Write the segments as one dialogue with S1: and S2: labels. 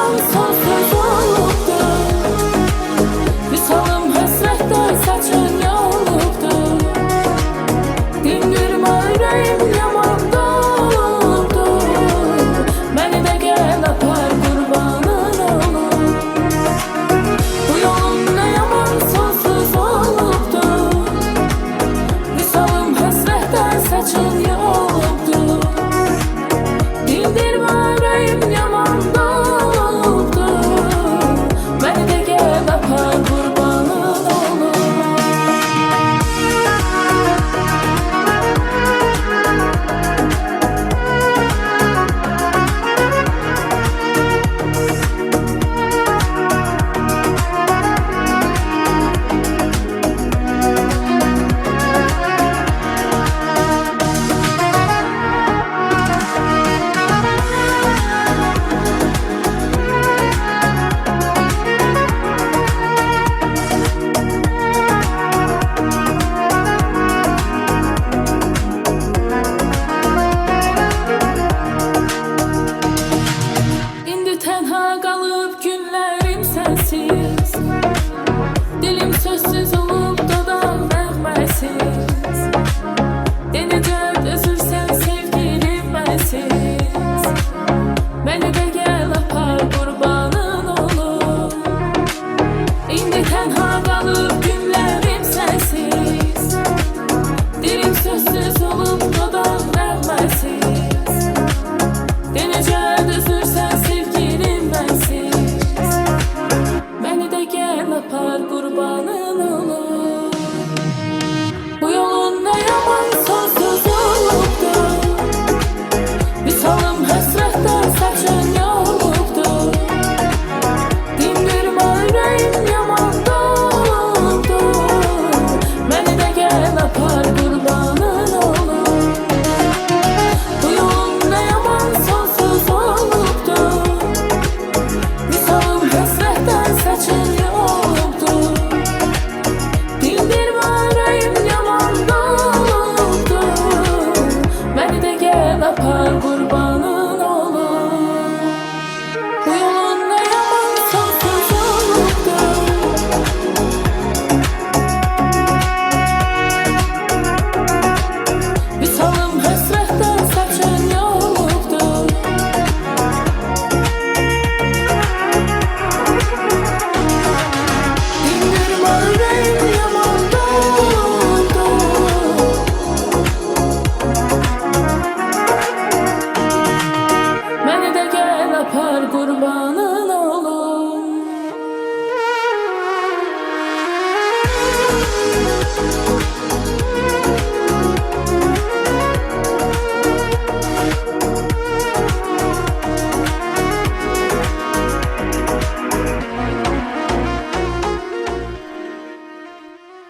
S1: yaman sonsuz olubdu. Visalım həsrətdə saçın yolubdu. Dindirmə ürəyim yamanda olubdu. Məni də gəl apar qurbanın olum. Bu yolun nə yaman sonsuz olubdu. Visalım həsrətdə saçın yolubdu. Dindirmə ürəyim yamanda olubdu. Məni də gəl apar qurbanın olum. İndi tənha qalıb günlərim sənsiz. Dilim sözsüz olub dodaq nəğməsiz. Denəcə dözürsən sevgilim mənsiz. Məni də gəl apar qurbanın olum. İndi tənha qalıb günlərim sənsiz. Dilim sözsüz olub dodaq nəğməsiz. Denəcə dözürsən sevgilim mənsiz. Məni də gəl apar qurbanın olum. Bu yolun nə yaman sonsuz olubdu. Visalım həsrətdə saçın yolubdu. Dindirmə ürəyim yamanda olubdu. Məni də gəl apar qurbanın olum. Bu yolun nə yaman sonsuz olubdu. Visalım həsrətdə saçın yolubdu. Dindirmə ürəyim yamanda olubdu. Məni də gəl apar qurbanın olum. Bu yolun nə yaman sonsuz olubdu. Visalım həsrətdə saçın yolubdu. Dindirmə ürəyim yamanda olubdu. Məni də gəl apar qurbanın olum.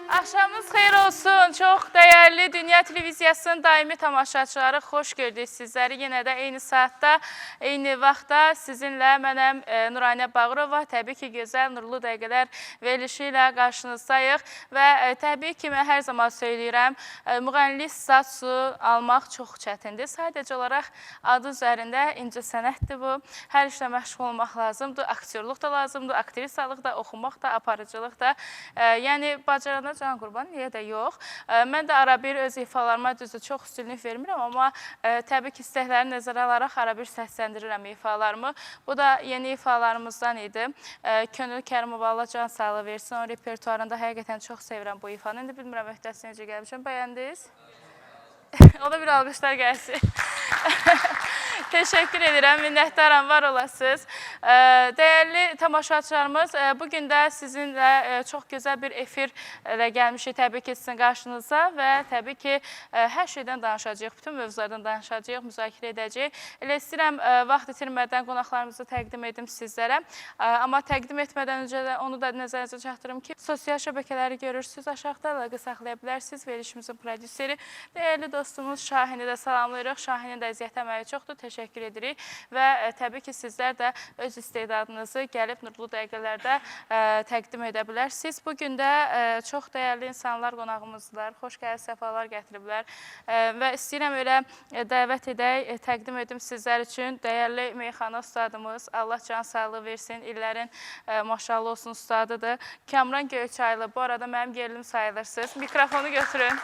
S1: Axşamınız xeyir olsun. Çox dəyərli Dünya Televiziyasının daimi tamaşaçıları, xoş gördük sizləri. Yenə də eyni saatda, eyni vaxtda sizinlə mənəm Nuranə Bağırova. Təbii ki, gözəl, nurlu dəqiqələr verilişi ilə qarşınızdayıq. Və təbii ki, mən hər zaman söyləyirəm, müğənnilik statusu almaq çox çətindir. Sadəcə olaraq adı üzərində incəsənətdir bu. Hər işlə məşğul olmaq lazımdır. Aktyorluq da lazımdır, aktrisalıq da, oxumaq da, aparıcılıq da. Yəni, bacarana can qurban, niyə də yox. Mən də arabir öz ifalarıma düzdür, çox üstünlük vermirəm, amma təbii ki, istəkləri nəzərə alaraq arabir səsləndirirəm ifalarımı. Bu da yeni ifalarımızdan idi. Könül Kərimova Allah can sağlığı versin. Onun repertuarında həqiqətən çox sevirəm bu ifanı. İndi bilmirəm, öhdəsi necə gəlmişəm. Bəyəndiniz? O da bir alqışlar gəlsin. Təşəkkür edirəm, minnətdaram, var olasınız. Dəyərli tamaşaçılarımız, bugün də sizinlə çox gözəl bir efirlə gəlmişik təbii ki, sizin qarşınıza və təbii ki, hər şeydən danışacağıq, bütün mövzulardan danışacağıq, müzakirə edəcəyik. Elə istəyirəm, vaxt itirmədən qonaqlarımızı təqdim edim sizlərə. Amma təqdim etmədən öncə də onu da nəzərinizə çatdırım ki, sosial şəbəkələri görürsünüz, aşağıda əlaqə saxlaya bilərsiniz. Verilişimizin prodüseri, dəyərli dostumuz Şahini də salamlayırıq. Şahinin də əziyyət əməyi çoxdur, təşəkkür edirik və təbii ki, sizlər də öz öz istedadınızı gəlib Nurlu Dəqiqələrdə təqdim edə bilərsiniz. Bugün də çox dəyərli insanlar qonağımızlar, xoş gəlir, səfalar gətiriblər və istəyirəm elə dəvət edək, təqdim edim sizlər üçün dəyərli meyxana ustadımız, Allah can sağlığı versin, illərin maşallah olsun ustadıdır. Kamran Göyçaylı, bu arada mənim gerilim sayılırsınız. Mikrofonu götürün.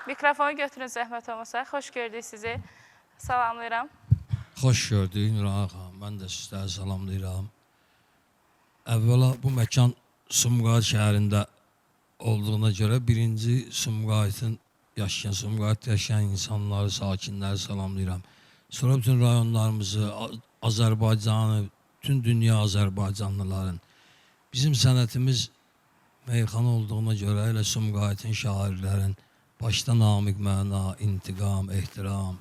S1: Mikrofonu götürün zəhmət olmasa. Xoş gördük sizi. Salamlayıram.
S2: Xoş gördük Nurhan xanım. Mən də sizləri salamlayıram. Əvvəla bu məkan Sumqayıt şəhərində olduğuna görə birinci Sumqayıtın yaşayan insanları, sakinləri salamlayıram. Sonra bütün rayonlarımızı, Azərbaycanı, bütün dünya Azərbaycanlıların. Bizim sənətimiz meyxana olduğuna görə elə Sumqayıtın şairlərin başda Namiq Məna, İntiqam, Ehtiram,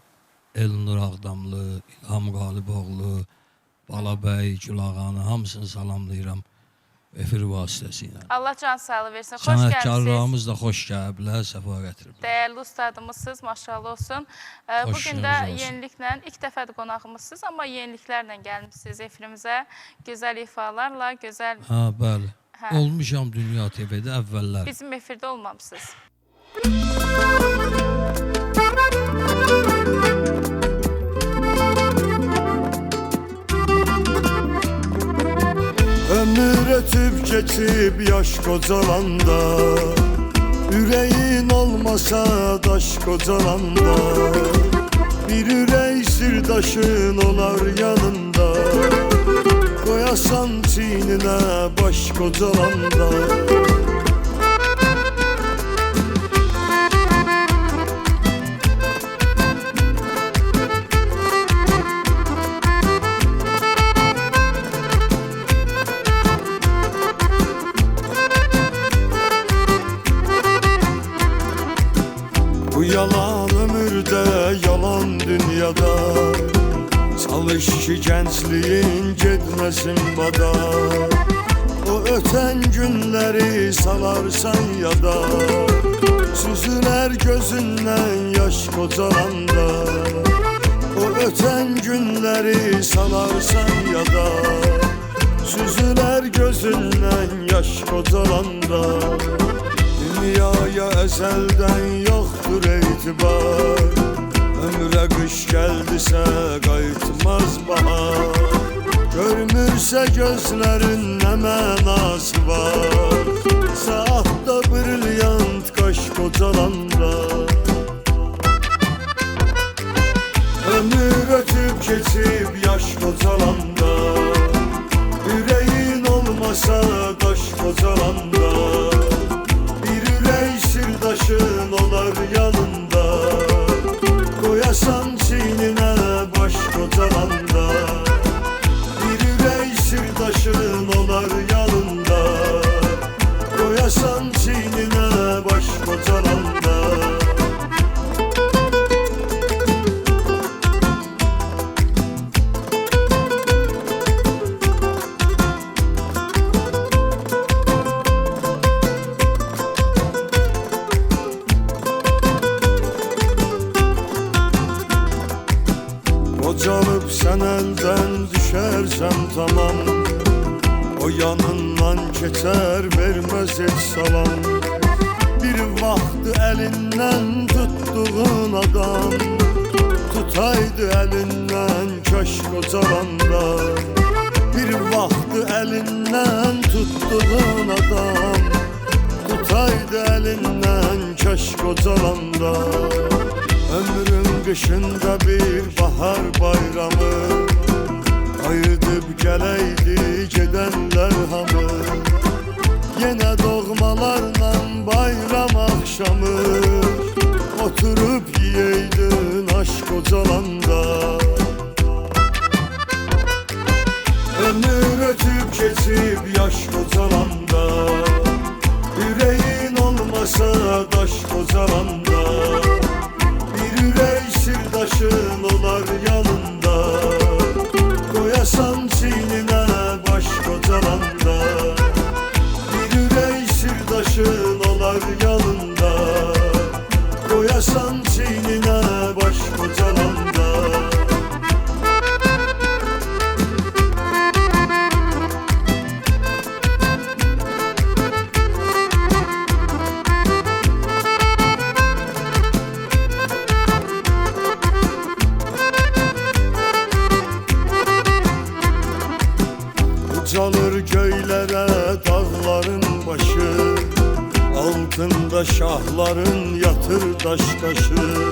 S2: Elnur Ağdamlı, İlham Qaliboğlu, Balabəy, Gülağanı hamısını salamlayıram efir vasitəsilə.
S1: Allah can sağlığı versin. Xoş gəlmişsiniz.
S2: Sənətkarlarımız da xoş gəliblər, səfa gətiriblər.
S1: Dəyərli ustadımızsınız, maşallah olsun. Bugün də yeniliklə, ilk dəfədir qonağımızsınız, amma yeniliklərlə gəlmişsiniz efirimizə. Gözəl ifalarla, gözəl...
S2: Hə, bəli. Olmuşam Dünya TV-də əvvəllər.
S1: Bizim efirdə olmamışsınız.
S3: Ömür ötüp geçip yaş kocalanda, yüreğin olmasa daş kocalanda, bir ürek sirdaşın olar yanında, koyasan çiğnine baş kocalanda. Bu yalan ömürde, yalan dünyada, çalış ki gençliğin gitmesin bada. O öten günleri salarsan yada, süzüler gözünden yaş kocalanda. O öten günleri salarsan yada, süzüler gözünden yaş kocalanda. Dünyaya ezelden yoktur itibar, ömre kış geldiyse qayıtmaz bahar. Görmürse gözlerin ne mənası var, saatta brilyant kaş kocalanda. Ömür ötüp geçip yaş kocalanda, yüreğin olmasa daş kocalanda, sirdaşın olar yanında, koyasan çiğnine baş kocalanda. Bir ürek sirdaşın olar yanında, koyasan çiğnine baş kocalanda. Kocalıp sen elden düşersen tamam, o yanından geçer vermez hiç salam. Bir vakti elinden tuttuğun adam, tutaydı elinden kaş kocalanda. Bir vakti elinden tuttuğun adam, tutaydı elinden kaş kocalanda. Ömrün kışında bir bahar bayramı, ayırdıp geleydi gedenler hamı. Yine doğmalarla bayram akşamı, oturup yiyeydin aşk kocalanda. Ömür ötüp geçip yaş kocalanda, yüreğin olmasa daş kocalanda. Yürek sirdaşın olar yanında, koyasan çiğnine baş kocalanda. Ucalır göylərə dağların başı, altında şahların yatır daş daşı.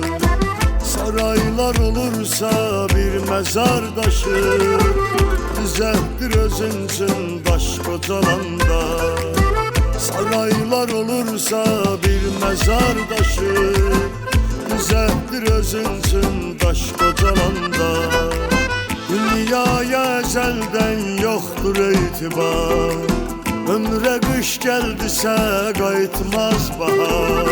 S3: Saraylar olursa bir mezar daşı, düzelttir özünsün daş kocalanda. Saraylar olursa bir mezar daşı, düzelttir özünsün daş kocalanda. Dünyaya ezelden yoktur etibar, ömre kış geldiyse qayıtmaz bahar.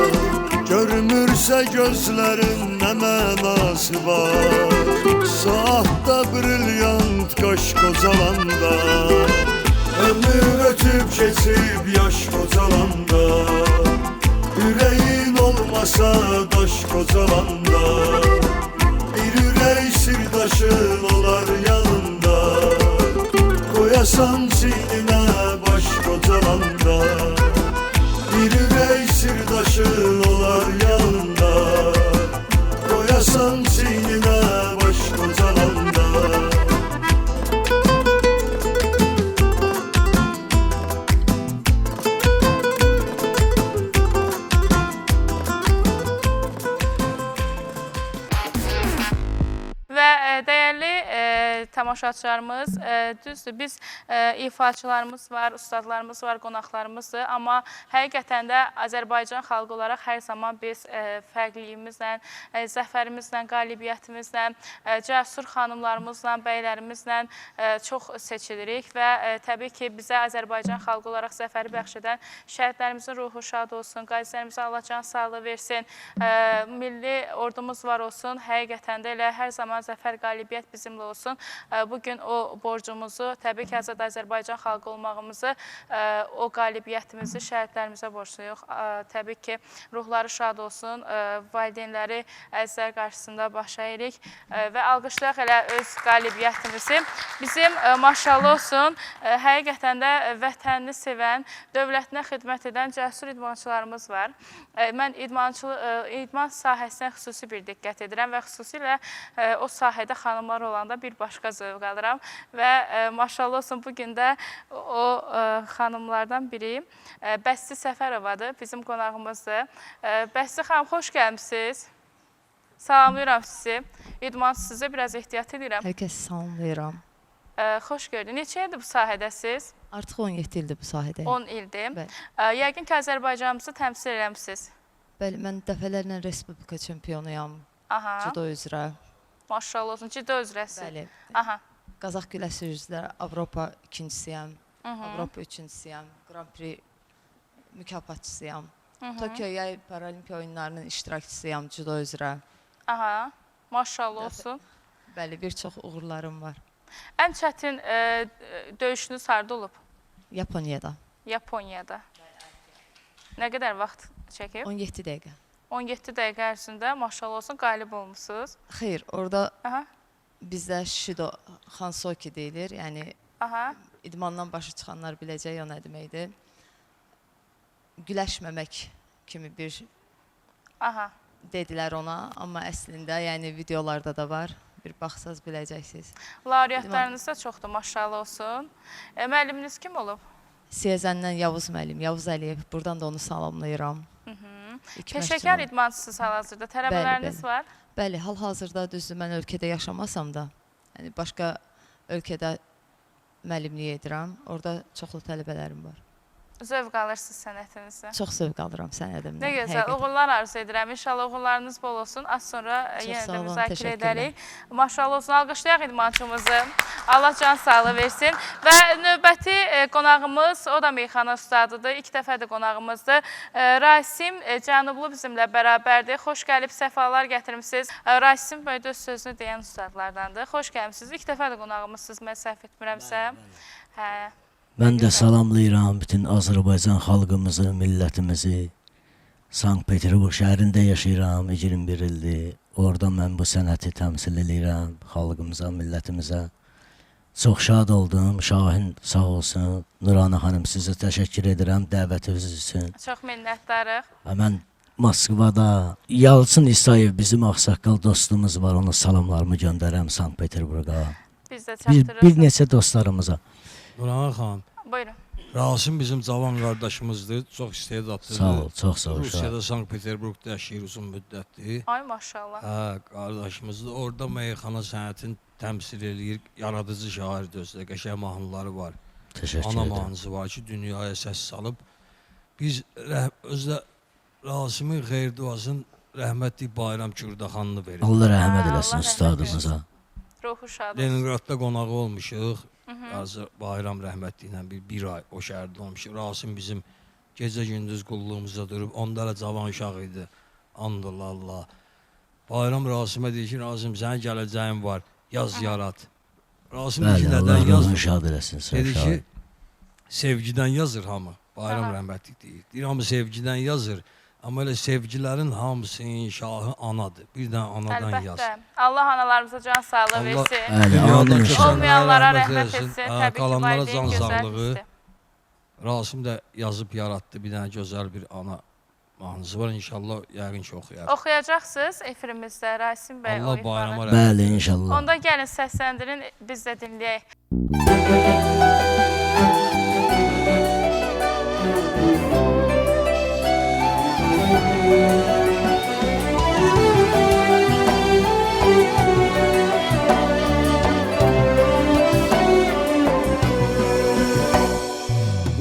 S3: Görmürse gözlerin ne mənası var, saatda brilyant qaş qocalanda. Ömür ötüp geçip yaş qocalanda, yüreğin olmasa daş qocalanda. Bir ürək sirdaşın olar yanında, koyasan çiğnine baş qocalanda. Bir ürək sirdaşın olar yanında, koyasan çiğnine baş qocalanda.
S1: Və dəyərli tamaşaçılarımız, düzdür, biz ifaçılarımız var, ustadlarımız var, qonaqlarımızdır. Amma həqiqətən də Azərbaycan xalqı olaraq hər zaman biz fərqliyimizlə, zəfərimizlə, qalibiyyətimizlə, cəsur xanımlarımızla, bəylərimizlə çox seçilirik və təbii ki, bizə Azərbaycan xalqı olaraq zəfəri bəxş edən şəhidlərimizin ruhu şad olsun, qazilərimizə Allah can sağlığı versin, milli ordumuz var olsun, həqiqətən də elə hər zaman zəfər, qalibiyyət bizimlə olsun. Bugün o borcumuzu, təbii ki, Azərbaycan xalqı olmağımızı, o qalibiyyətimizi şəhidlərimizə borçluyuq. Təbii ki, ruhları şad olsun, valideynləri əzizlər qarşısında baş əyirik və alqışlayaq elə öz qalibiyyətimizi. Bizim maşallah olsun, həqiqətən də vətənini sevən, dövlətinə xidmət edən cəsur idmançılarımız var. Mən idman sahəsinə xüsusi bir diqqət edirəm və xüsusilə o sahədə xanımlar olanda bir başqa zövq alıram və maşallah olsun bugün də o xanımlardan biri Bəsti Səfərovadır, bizim qonağımızdır. Bəsti xanım, xoş gəlmişsiniz. Salamlayıram sizi. İdmansızı biraz ehtiyat edirəm.
S4: Hər kəs salamlayıram.
S1: Xoş gördük. Neçə ildir bu sahədəsiz?
S4: Artıq 17 ildir bu sahədəyim.
S1: 10 ildir.
S4: Bəli.
S1: Yəqin ki, Azərbaycanımızı təmsil eləmişsiniz.
S4: Bəli, mən dəfələrlə Respublika çempionuyam,
S1: Aha.
S4: judo üzrə.
S1: Maşallah olsun, ciddi özrəsiz.
S4: Bəli.
S1: Aha.
S4: Qazaq güləşi üzrə Avropa ikincisiyəm, Avropa üçüncüsüyəm, Grand Prix mükafatçısıyam. Tokyo Yay Paralimpiya oyunlarının iştirakçısıyam judo üzrə.
S1: Aha. Maşallah olsun.
S4: Bəli, bir çox uğurlarım var.
S1: Ən çətin döyüşünüz harda olub?
S4: Yaponiyada.
S1: Yaponiyada. Nə qədər vaxt çəkib?
S4: 17 dəqiqə.
S1: 17 dəqiqə ərzində maşallah olsun qalib olmusunuz.
S4: Xeyr, orada
S1: Aha.
S4: bizdə Shido Hansoki deyilir. Yəni
S1: Aha.
S4: idmandan başa çıxanlar biləcək o nə deməkdir. Güləşməmək kimi bir
S1: Aha.
S4: dedilər ona, amma əslində yəni videolarda da var. Bir baxsaz biləcəksiniz.
S1: Laureatlarınız da çoxdur, maşallah olsun. Müəlliminiz kim olub?
S4: Siyəzəndən Yavuz müəllim, Yavuz Əliyev. Buradan da onu salamlayıram.
S1: Peşəkar idmançısınız hal-hazırda. Tələbələriniz var?
S4: Bəli, hal-hazırda düzdür, mən ölkədə yaşamasam da, yəni başqa ölkədə müəllimlik edirəm. Orada çoxlu tələbələrim var.
S1: Zövq alırsınız sənətinizə.
S4: Çox zövq alıram sənədimdən.
S1: Nə gözəl, uğurlar arzu edirəm. İnşallah uğurlarınız bol olsun. Az sonra yenə də müzakirə edərik. Maşallah olsun, alqışlayaq idmançımızı. Allah can sağlığı versin. Və növbəti qonağımız, o da meyxana ustadıdır. İlk dəfədir qonağımızdır. Rasim Cənublu bizimlə bərabərdir. Xoş gəlib, səfalar gətirmişsiniz. Rasim böyle öz sözünü deyən ustadlardandır. Xoş gəlmişsiniz. İlk dəfədir qonağımızsınız, mən səhv etmirəmsə. Hə.
S5: Mən də salamlayıram bütün Azərbaycan xalqımızı, millətimizi. Sankt-Peterburg şəhərində yaşayıram, 21 ildir. Orada mən bu sənəti təmsil edirəm xalqımıza, millətimizə. Çox şad oldum, Şahin sağ olsun. Nurana xanım, sizə təşəkkür edirəm dəvətiniz üçün.
S1: Çox minnətdarıq.
S5: Və mən Moskvada Yalçın İsayev bizim ağsaqqal dostumuz var, ona salamlarımı göndərəm Sankt-Peterburqa.
S1: Biz də çatdırırıq.
S5: Bir neçə dostlarımıza.
S2: Nurhan xanım,
S1: Buyurun.
S2: Rasim bizim cavan qardaşımızdır, çox istedadlıdır.
S5: Sağ ol, çox sağ ol.
S2: Rusiyada, Sankt-Peterburqda yaşayır uzun müddətdir.
S1: Ay maşallah.
S2: Hə, qardaşımızdır. Orada meyxana sənətini təmsil eləyir. Yaradıcı şairdir özü də, qəşəng mahnıları var.
S5: Təşəkkür
S2: Ana
S5: edirəm.
S2: mahnısı var ki, dünyaya səs salıb. Biz özdə Rasimin xeyir duasını rəhmətli Bayram Kürdaxanlı verir.
S5: Allah rəhmət
S1: Allah
S5: eləsin
S1: rəhmət
S5: ustadımıza.
S1: Ruhu şad olsun.
S2: Leningradda qonağı olmuşuq. Bayram rəhmətli ilə bir ay o şəhərdə olmuşuq. Rasim bizim gecə-gündüz qulluğumuzda durub, onda da cavan uşaq idi. Andallah Allah. Bayram Rasimə deyir ki, Rasim sənin gələcəyin var, yaz yarat. Rasim deyir ki,
S5: Bəli, Allah
S2: nədən yazır?
S5: ruhunu şad eləsin. Sağ
S2: Dedi
S5: ol.
S2: ki, sevgidən yazır hamı. Bayram rəhmətli deyir. Deyir, hamı sevgidən yazır. Amma elə sevgilərin hamısının şahı anadır. Bir dənə anadan yaz.
S1: Əlbəttə. Allah analarımıza can sağlığı versin.
S5: Bəli,
S2: Dünyadan
S5: amin
S2: keçənlərə
S5: inşallah.
S1: Olmayanlara
S2: rəhmət
S1: rəhmət
S2: eləsin.
S1: etsin.
S2: Hə,
S1: Təbii ki,
S2: qalanlara
S1: valideyn
S2: can
S1: gözəl
S2: sağlığı.
S1: hissi.
S2: Rasim də yazıb yaratdı. Bir dənə gözəl bir ana mahnısı var. İnşallah yəqin ki oxuyar.
S1: Oxuyacaqsınız efirimizdə Rasim bəy.
S2: Allah
S1: o
S2: bayrama
S1: ifadə.
S2: rəhmət
S5: Bəli, inşallah.
S1: Onda gəlin səsləndirin, biz də dinləyək.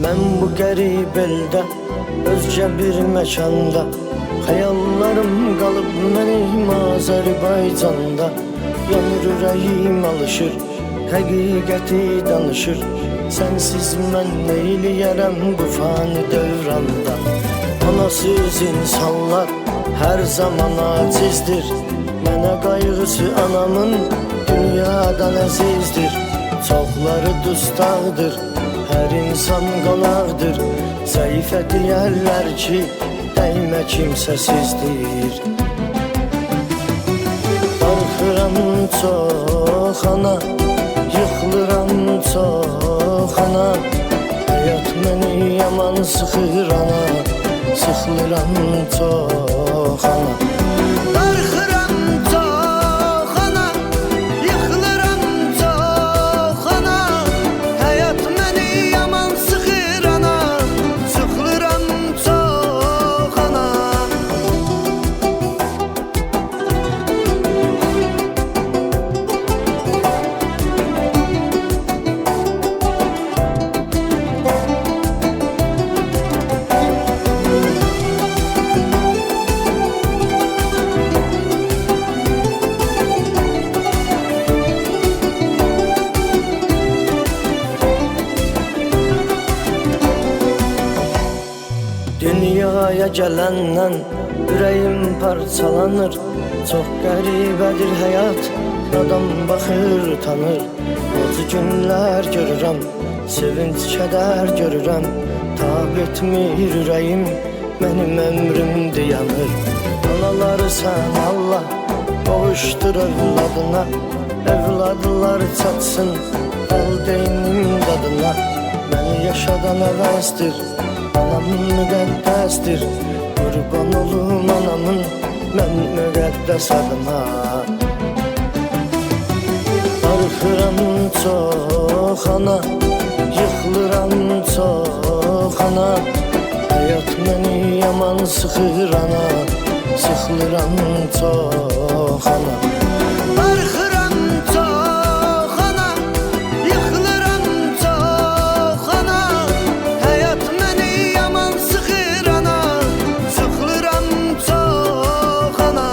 S6: Mən bu qərib eldə, özcə bir məkanda, xəyallarım qalıb mənim Azərbaycanda. Yanır ürəyim alışır, həqiqəti danışır, sənsiz mən neyləyərəm bu fani dövranda. Anasız insanlar hər zaman acizdir, mənə qayğısı anamın dünyadan əzizdir. Çoxları dustaqdır, hər insan qonaqdır, zəifə deyərlər ki, dəymə kimsəsizdir. Darxıram çox ana, yıxılıram çox ana, həyat məni yaman sıxır ana, sıxılıram çox ana. Darxıram çox ana, yıxılıram çox ana, həyat məni yaman sıxır ana, sıxılıram çox ana. Dünyaya gələndən ürəyim parçalanır, çox qəribədir həyat, adam baxır, tanır. Acı günlər görürəm, sevinç kədər görürəm, tab etmir ürəyim, mənim ömrüm dayanır. Anaları sən Allah qovuşdur övladına, övladlar çatsın vəlideynin dadına. Məni yaşadan əvəzdir, anam müqəddəsdir, qurban olum anamın mən müqəddəs adına. Darxıram çox ana, yıxılıram çox ana, həyat məni yaman sıxır ana, sıxılıram çox ana. Darxıram çox ana, yıxılıram çox ana, həyat məni yaman sıxır ana, sıxılıram çox ana.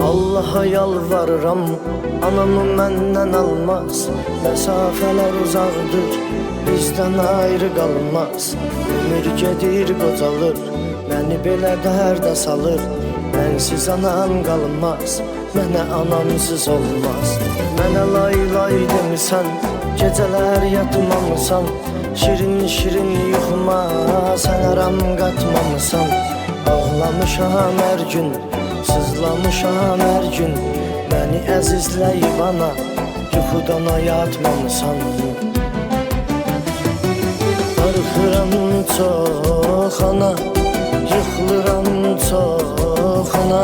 S6: Allaha yalvarıram, anamı məndən almaz. Məsafələr uzaqdır, bizdən ayrı qalmaz. Ömür gedir, qocalır, məni belə dərdə salır. Mənsiz anam qalmaz, mənə anamsız olmaz. Mənə lay lay demisən, gecələr yatmamısan, şirin şirin yuxuma sən aram qatmamısan. Ağlamışam hər gün, sızlamışam hər gün, məni əzizləyib ana, yuxudan ayatmamısan. Darıxıram çox ana, yıxılıram çox ana,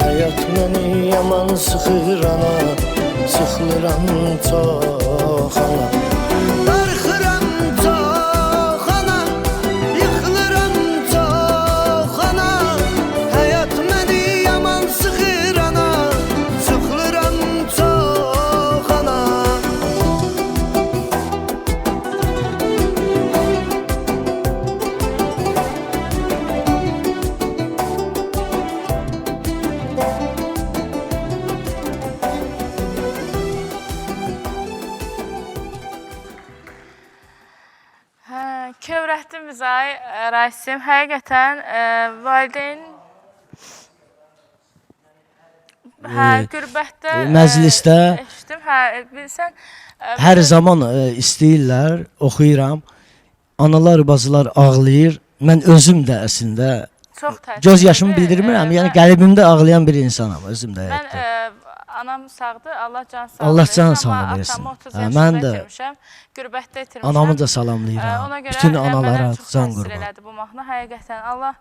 S6: həyat məni yaman sıxır ana, sıxılıram çox ana. Darıxıram çox ana, yıxılıram çox ana, həyat məni yaman sıxır ana, sıxılıram çox ana.
S1: Kövrətdin biz ay Rasim. Həqiqətən valideyn qürbətdə
S5: Məclisdə
S1: eşitdim. Hə, bilsən
S5: hər zaman istəyirlər, oxuyuram. Analar, bacılar ağlayır. Mən özüm də əslində
S1: çox təəssüf.
S5: göz yaşımı bildirmirəm. Yəni qəlbimdə ağlayan bir insanam özüm də
S1: Mən
S5: həyatda.
S1: anam sağdır, Allah can sağlığı
S5: Allah can
S1: versin,
S5: sağlığı
S1: amma
S5: versin.
S1: atamı 30
S5: Hə,
S1: yaşında
S5: mən də
S1: itirmişəm, qürbətdə itirmişəm.
S5: Anamı da salamlayıram.
S1: Ona görə
S5: Bütün analara
S1: mənə çox
S5: can
S1: təsir
S5: qurban.
S1: elədi bu mahnı. Həqiqətən Allah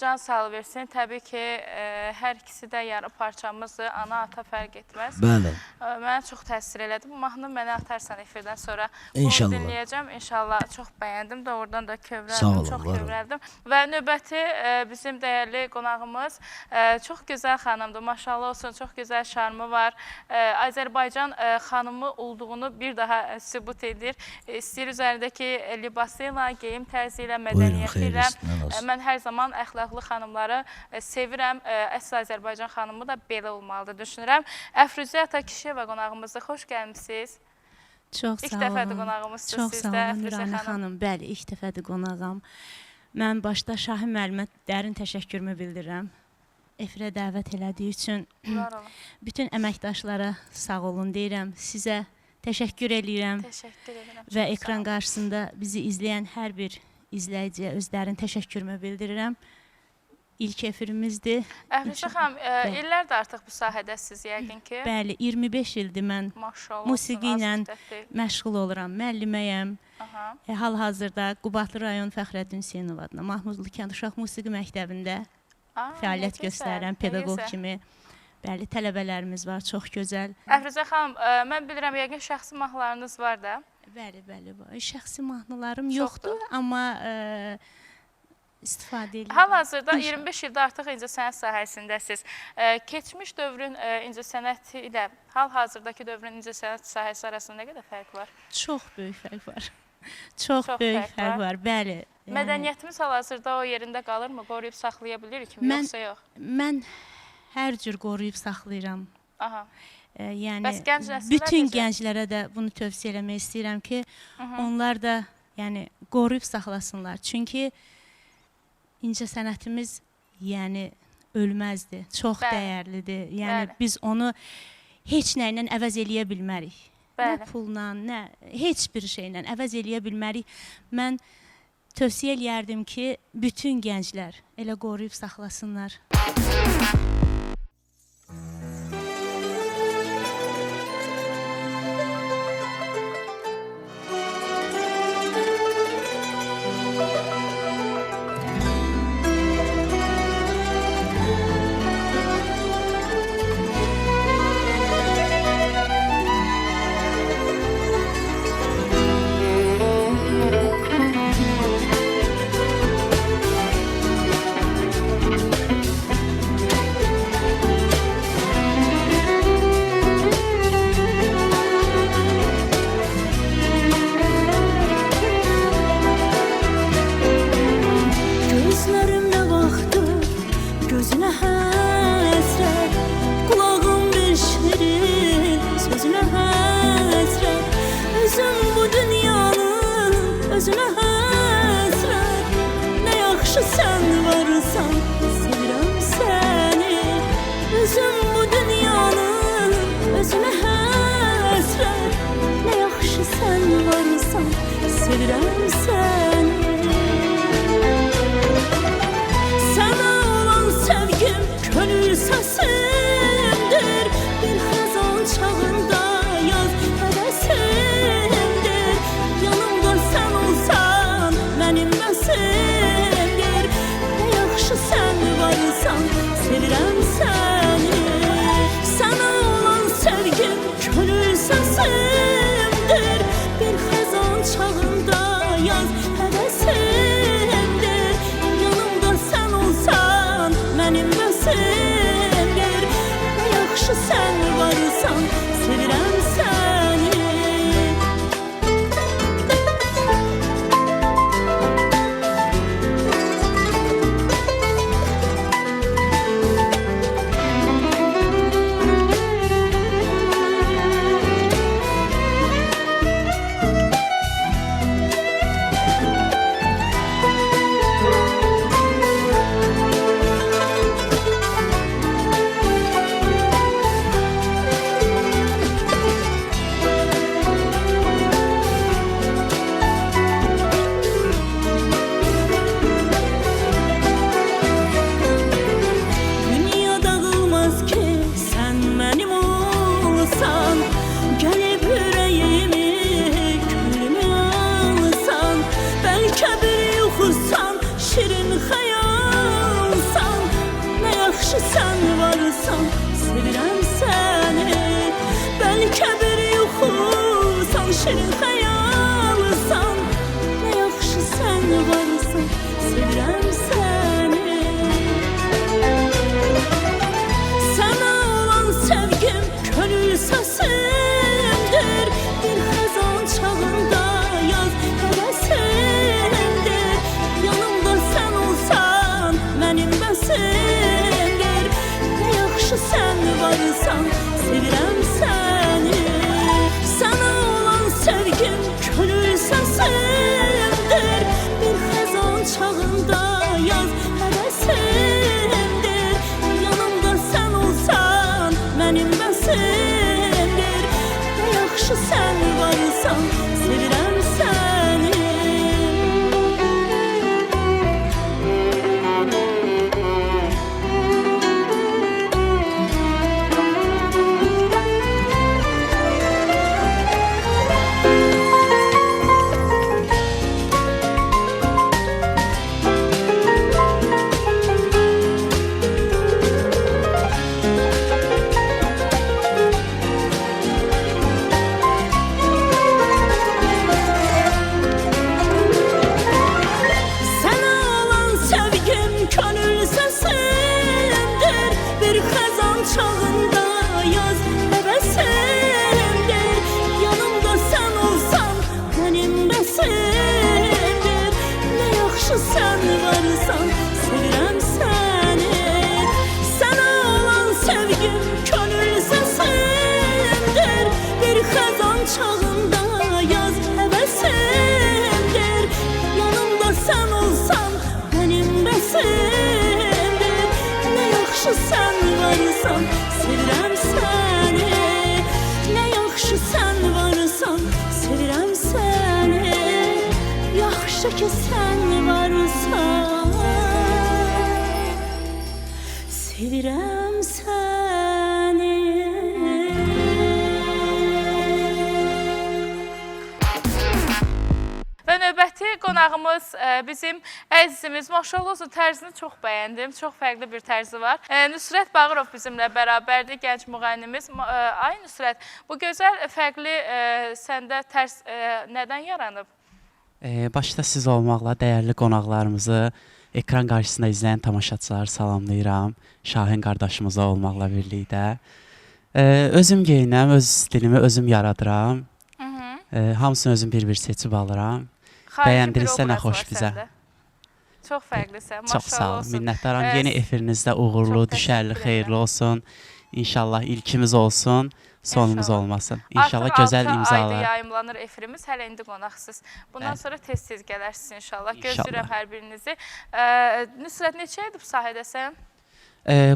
S1: can sağlığı versin. Təbii ki, hər ikisi də yarı parçamızdır. Ana, ata fərq etməz.
S5: Bəli.
S1: Mənə çox təsir elədi. Bu mahnı mənə atarsan efirdən sonra
S5: İnşallah.
S1: bunu dinləyəcəm. İnşallah çox bəyəndim. Doğrudan da
S5: Sağ
S1: kövrəldim,
S5: olun,
S1: çox
S5: var olun.
S1: kövrəldim. Və növbəti bizim dəyərli qonağımız çox gözəl xanımdır. Maşallah olsun, çox gözəl şarmı var. Azərbaycan xanımı olduğunu bir daha sübut edir. İstəyir üzərindəki libası ilə, geyim tərzi ilə, mədəniyyəti ilə. Mən hər zaman əxlaqlı xanımları sevirəm. Əsl Azərbaycan xanımı da belə olmalıdır düşünürəm. Əfruzə Atakişiyeva qonağımızdır. Xoş gəlmişsiniz.
S7: Çox
S1: İlk
S7: sağ
S1: dəfədir
S7: olun.
S1: qonağımızdır
S7: Çox
S1: sizdə,
S7: sağ olun
S1: Əfruzə
S7: Nurani
S1: xanım.
S7: xanım. Bəli, ilk dəfədir qonağam. Mən başda Şahin müəllimə dərin təşəkkürümü bildirirəm. Efirə dəvət elədiyi üçün
S1: Var olun.
S7: bütün əməkdaşlara sağ olun deyirəm. Sizə təşəkkür eləyirəm
S1: Təşəkkür edirəm.
S7: və
S1: Çox
S7: ekran
S1: sağ olun.
S7: qarşısında bizi izləyən hər bir izləyiciyə özlərin təşəkkürümü bildirirəm. İlk efirimizdir.
S1: Əfruzə xanım, illərdir artıq bu sahədəsiz yəqin ki.
S7: Bəli, 25 ildir mən
S1: Maşallah.
S7: musiqi ilə
S1: olsun, az müddət deyil.
S7: məşğul oluram. Müəlliməyəm.
S1: Aha.
S7: Hal-hazırda Qubadlı rayon Fəxrəddin Hüseynov adına Mahmudlu Kənd Uşaq Musiqi Məktəbində fəaliyyət
S1: nə gözəl,
S7: göstərirəm
S1: nə
S7: pedaqoq
S1: gözəl.
S7: kimi. Bəli, tələbələrimiz var, çox gözəl.
S1: Əfruzə xanım, mən bilirəm yəqin şəxsi mahnılarınız var da.
S7: Bəli, bəli, var. Şəxsi mahnılarım
S1: Çoxdur.
S7: yoxdur, amma istifadə edirəm.
S1: Hal-hazırda 25 ildə artıq incəsənət sahəsindəsiz. Keçmiş dövrün incəsənəti ilə hal-hazırdakı dövrün incəsənət sahəsi arasında nə qədər fərq var?
S7: Çox böyük fərq var. Çox böyük fərq var, bəli.
S1: Mədəniyyətimiz hal-hazırda o yerində qalırmı? Qoruyub saxlaya bilirik mi, yoxsa yox?
S7: Mən hər cür qoruyub saxlayıram.
S1: Aha.
S7: Yəni
S1: Bəs gənc nəsillər
S7: bütün
S1: necə?
S7: gənclərə də bunu tövsiyə eləmək istəyirəm ki, onlar da yəni qoruyub saxlasınlar. Çünki incəsənətimiz yəni ölməzdir, çox
S1: Bəli.
S7: dəyərlidir. Yəni
S1: Bəli.
S7: biz onu heç nə ilə əvəz eləyə bilmərik. Nə
S1: Bəli.
S7: pulla, nə heç bir şeylə əvəz eləyə bilmərik. Mən tövsiyə eləyərdim ki, bütün gənclər elə qoruyub saxlasınlar. sevirəm səni. Sənə olan sevgim könül səsimdir, bir xəzan çağında yaz həvəsimdir. Yanımda sən olsan mənim bəsimdir, nə yaxşı sən varsan sevirəm səni. Sənə olan sevgim könül səsimdir, bir xəzan çağında yaz həvəsimdir. Yanımda sən olsan mənim bəsimdir, nə yaxşı sən varsan sevirəm səni. Dünya dağılmaz ki sən mənim olsan, gəlib ürəyimi külümü alsan. Bəlkə bir yuxusan, şirin xəyalsan, nə yaxşı sən varsan sevirəm səni. Bəlkə bir yuxusan, şirin xəyalsan, nə yaxşı sən varsan sevirəm səni. Sənə olan sevgim könül səsimdir, bir xəzan çağında yaz həvəsimdir. Yanımda sən olsan mənim bəsimdir, nə yaxşı sən varsan sevirəm səni. Sənə olan sevgim könül səsimdir, bir xəzan çağında yaz həvəsimdir. Yanımda sən olsan mənim bəsimdir, nə yaxşı sən varsan sevirəm səni. Sənə olan sevgim könül səsimdir, bir xəzan çağında yaz həvəsimdir. Yanımda sən olsan mənim bəsimdir, nə yaxşı sən varsan sevirəm səni. Sənə olan sevgim könül səsimdir, bir xəzan çağında yaz həvəsimdir. Yanımda sən olsan mənim bəsimdir, nə yaxşı sən varsan sevirəm səni. Nə yaxşı sən varsan sevirəm səni. Yaxşı ki sən varsan sevirəm səni.
S1: Və növbəti qonağımız bizim əzizimiz. Maşallah olsun, tərzini çox bəyəndim. Çox fərqli bir tərzi var. Nüsrət Bağırov bizimlə bərabərdir, gənc müğənnimiz. Ay Nüsrət, bu gözəl fərqli səndə tərz nədən yaranıb?
S8: Başda siz olmaqla dəyərli qonaqlarımızı, ekran qarşısında izləyən tamaşaçıları salamlayıram. Şahin qardaşımıza olmaqla birlikdə. Özüm geyinəm, öz stilimi özüm yaradıram. Hamısını özüm bir-bir seçib alıram. Bəyəndirilsə nə xoş bizə.
S1: Çox fərqlisən,
S8: Çox sağ
S1: maşallah
S8: olun,
S1: olsun.
S8: minnətdaram. Yeni efirinizdə uğurlu,
S1: Çox
S8: düşərli,
S1: təşəkkür
S8: xeyirli
S1: edirəm.
S8: olsun. İnşallah ilkimiz olsun, sonumuz
S1: İnşallah.
S8: olmasın. İnşallah
S1: Artıq
S8: gözəl
S1: 6 ayda
S8: imzalar.
S1: yayımlanır efirimiz, hələ indi qonaqsınız. Bundan
S8: Bəli.
S1: sonra tez-tez gələrsiniz inşallah.
S8: İnşallah.
S1: Gözləyirəm hər birinizi. Nüsrət, neçə ildir bu sahədəsən?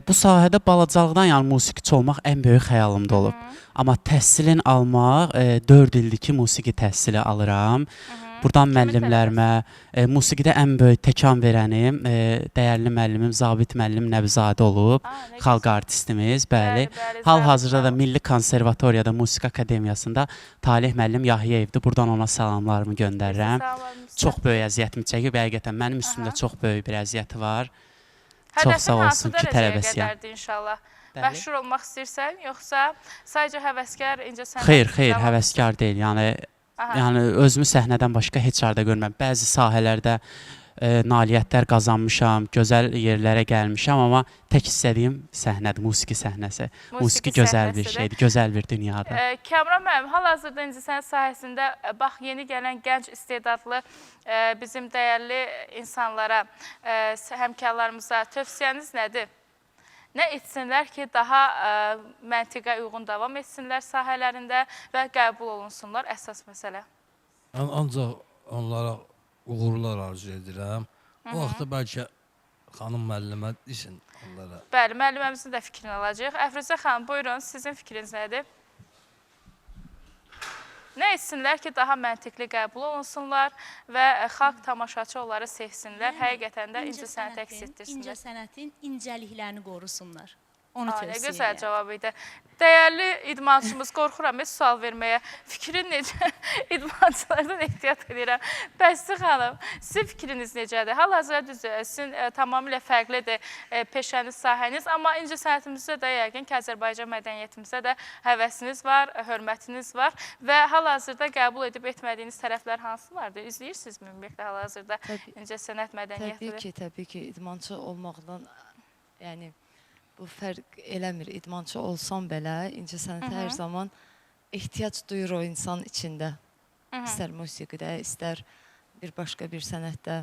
S8: Bu sahədə balacalıqdan yəni musiqiçi olmaq ən böyük xəyalımda olub. Amma təhsilin almaq 4 ildir ki, musiqi təhsili alıram. Buradan
S1: Kimi
S8: müəllimlərimə, musiqidə ən böyük təkan verənim dəyərli müəllimim Zabit müəllim Nəbzadə olub.
S1: Aa, nə
S8: Xalq
S1: gözəl.
S8: artistimiz, bəli.
S1: Bəli,
S8: Hal-hazırda da
S1: Zabit
S8: Milli Konservatoriyada Musiqi Akademiyasında Talih müəllim Yahiyevdir. Buradan ona salamlarımı göndərirəm.
S1: Sağolun.
S8: Çox böyük əziyyətimi çəkib, həqiqətən mənim üstümdə çox böyük bir əziyyəti var. Çox
S1: Hədəfin
S8: sağ
S1: hansı
S8: olsun ki,
S1: dərəcəyə
S8: tələbəsiyəm.
S1: qədərdir inşallah?
S8: Bəli.
S1: Məşhur olmaq istəyirsən, yoxsa sadəcə həvəskar, incəsənət?
S8: Xeyr, həvəskar deyil. Yəni özümü səhnədən başqa heç yerdə görmürəm. Bəzi sahələrdə nailiyyətlər qazanmışam, gözəl yerlərə gəlmişəm, amma tək istədiyim səhnədir, musiqi səhnəsi. Musiqi gözəl bir
S1: səhnəsidir.
S8: şeydir, gözəl bir dünyadır.
S1: Kamran müəllim, hal-hazırda incəsənət sahəsində bax yeni gələn gənc istedadlı bizim dəyərli insanlara, həmkarlarımıza tövsiyəniz nədir? Nə etsinlər ki, daha məntiqə uyğun davam etsinlər sahələrində və qəbul olunsunlar, əsas məsələ.
S2: Ancaq onlara uğurlar arzu edirəm. O vaxtda bəlkə xanım müəllimə desin onlara.
S1: Bəli, müəlliməmizin də fikrini alacaq. Əfruzə xanım, buyurun, sizin fikriniz nədir? Nə etsinlər ki, daha məntiqli qəbul olunsunlar və xalq tamaşaçı onları sevsinlər, həqiqətən də incəsənət əks etdirsinlər.
S7: İncəsənətin incəliklərini qorusunlar. Onu
S1: Nə
S7: tövsiyə
S1: gözəl
S7: edirəm.
S1: cavab idi. Dəyərli idmançımız, qorxuram heç sual verməyə. Fikrin necə? İdmançılardan ehtiyat edirəm. Bəsti xanım, sizin fikriniz necədir? Hal-hazırda düzdür, sizin tamamilə fərqlidir peşəniz, sahəniz, amma incəsənətimizdə də yəqin ki, Azərbaycan mədəniyyətimizdə də həvəsiniz var, hörmətiniz var və hal-hazırda qəbul edib etmədiyiniz tərəflər hansılardır? İzləyirsinizmi ümumiyyətlə hal-hazırda incəsənət mədəniyyəti?
S4: Təbii ki, idmançı olmaqdan, yəni bu fərq eləmir. İdmançı olsam belə, incəsənətə hər zaman ehtiyac duyur o insan içində. İstər musiqidə, istər bir başqa bir sənətdə.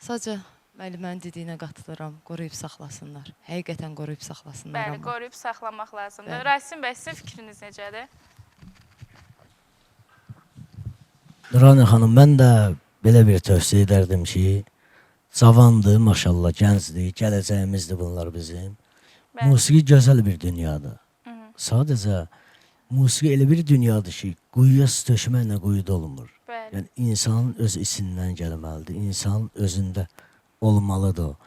S4: Sadəcə müəllimənin dediyinə qatılıram, qoruyub saxlasınlar. Həqiqətən qoruyub saxlasınlar.
S1: Bəli, qoruyub saxlamaq lazımdır. Rasim bəy, sizin fikriniz necədir?
S5: Nurani xanım, mən də belə bir tövsiyə edərdim ki, cavandır, maşallah, gəncdir, gələcəyimizdir bunlar bizim. Musiqi gözəl bir dünyadır. Sadəcə musiqi elə bir dünyadır ki, quyuya su tökməklə quyuda olmur. Yəni insanın öz içindən gəlməlidir, insanın özündə olmalıdır o.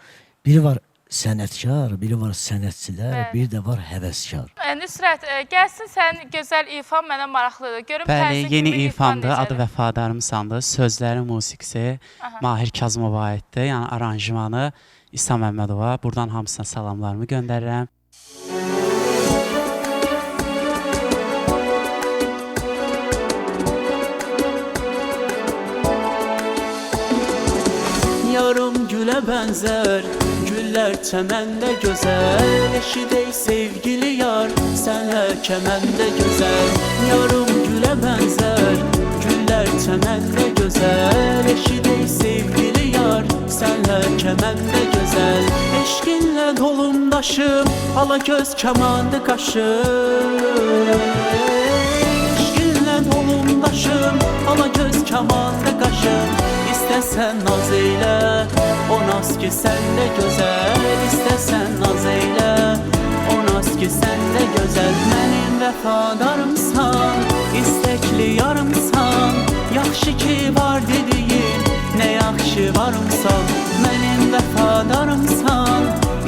S5: Biri var sənətkar, biri var sənətçilər, biri də var həvəskar.
S1: Nüsrət, gəlsin sən gözəl ifan mənə maraqlıdır. Görüm
S8: Bəli,
S1: tərzi
S8: yeni
S1: kimi
S8: ifandır,
S1: ifan
S8: adı
S1: necədir?
S8: Vəfadarım sandı. Sözləri, musiqisi Mahir Kazımova aiddir. Yəni aranjmanı İsa Məmmədova. Buradan hamısına salamlarımı göndərirəm.
S9: Yarım gülə bənzər, güllər çəməndə gözəl. Eşidək sevgili yar, sənə kəməndə gözəl. Yarım gülə bənzər, güllər çəməndə gözəl. Eşidək sevgili yar, sənə kəməndə gözəl. Eşqinlə dolum daşım, ala göz kəmandı qaşım. Eşqinlə dolum daşım, ala göz kəmandı qaşım. İstəsən naz eylə, o naz ki sən də gözəl. İstəsən naz eylə, o naz ki sən də gözəl. Mənim vəfadarımsan, istəkli yarımsan. Yaxşı ki var dediyin, nə yaxşı varımsan. Mənim vəfadarımsan,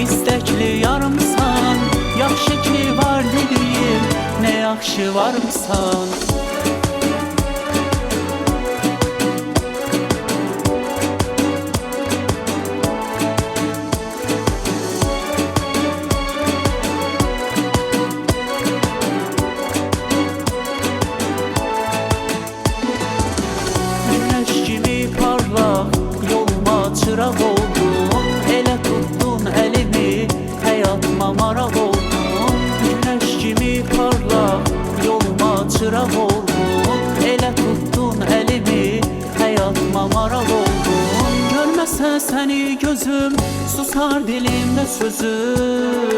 S9: istəkli yarımsan. Yaxşı ki var dediyin, nə yaxşı varımsan. Çıraq oldun, elə tutdun əlimi, həyatıma maraq oldun. Günəş kimi parlaq, yoluma çıraq oldun, elə tutdun əlimi, həyatıma maraq oldun. Görməsən səni gözüm, susar dilimdə sözüm.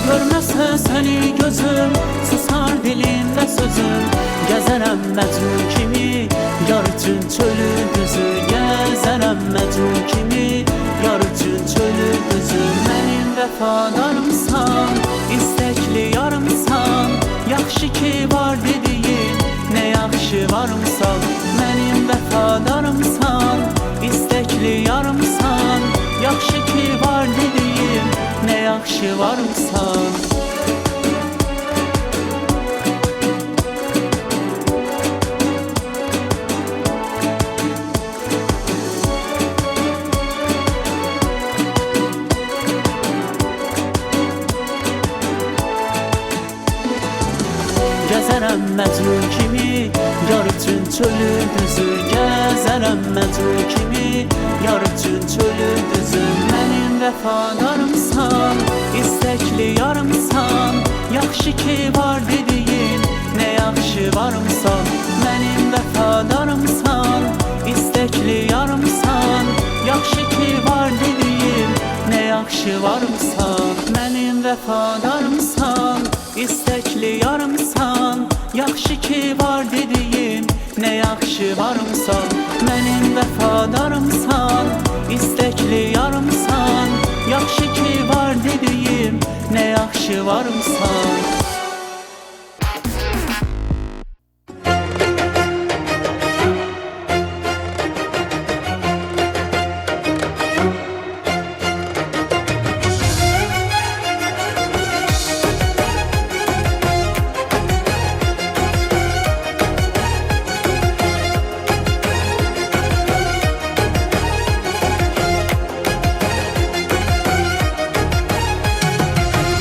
S9: Görməsən səni gözüm, susar dilimdə sözüm. Gəzərəm məcnun kimi, yar üçün çölü düzü. Gəzərəm məcnun kimi, yar üçün çölü düzü. Mənim vəfadarımsan, istəkli yarımsan. Yaxşı ki var dediyin, nə yaxşı yaxşı varımsan, mənim vəfadarımsan, istəkli yarımsan, yaxşı ki var dediyim, nə yaxşı varımsan. Gəzərəm Məcnun kimi, yar üçün çölü düzü. Gəzərəm Məcnun kimi, yar üçün çölü düzü. Mənim vəfadarımsan, istəkli yarımsan, yaxşı ki var dediyin, nə yaxşı varımsan. Mənim vəfadarımsan, istəkli yarımsan, yaxşı ki var dediyin, nə yaxşı varımsan. Mənim vəfadarımsan, istəkli yarımsan, yaxşı ki var dediyin, nə yaxşı varımsan. Mənim vəfadarımsan, istəkli yarımsan, yaxşı ki var dediyim, nə yaxşı varımsan.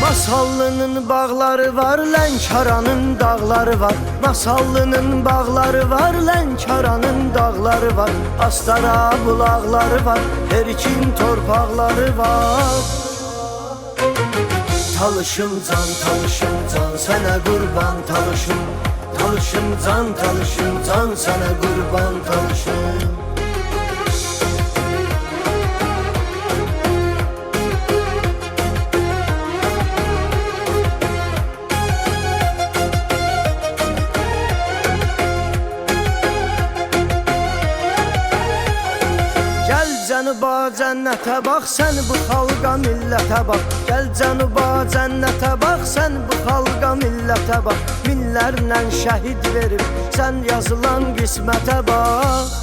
S6: Masallının bağları var, Lənkəranın dağları var. Masallının bağları var, Lənkəranın dağları var. Astara bulaqları var, Erikin torpaqları var. Talışım can, talışım can, sənə qurban talışım. Talışım can, talışım can, sənə qurban talışım. Cənuba cənnətə bax, sən bu xalqa millətə bax. Gəl cənuba cənnətə bax, sən bu xalqa millətə bax. Minlərlə şəhid verib, sən yazılan qismətə bax.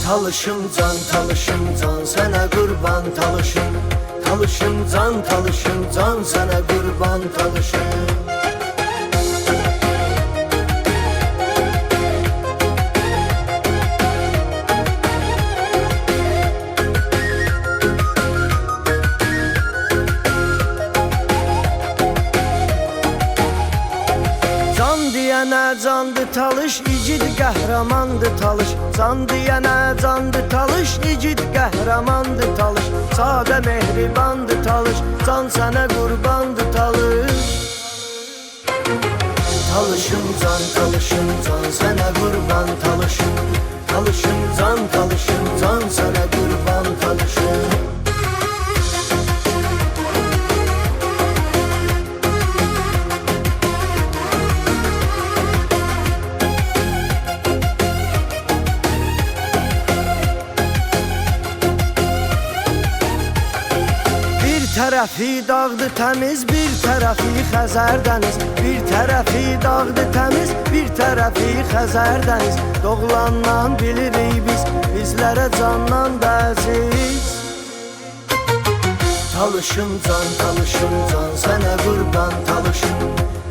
S6: Talışım can, talışım can, sənə qurban talışım. Talışım can, talışım can, sənə qurban talışım. Deyənə candı talış, igid qəhrəmandı talış. Can deyənə candı talış, igid qəhrəmandı talış. Sadə mehribandı talış, can sənə qurbandı talış. Talışım can, talışım can, sənə qurban talışım. Talışım can, talışım can, sənə qurban talışım. Bir tərəfi dağdı təmiz, bir tərəfi Xəzər dəniz. Bir tərəfi dağdı təmiz, bir tərəfi Xəzər dəniz. Doğulandan bilirik biz, bizlərə candan bəziz. Talışım can, talışım can, sənə qurban talışım.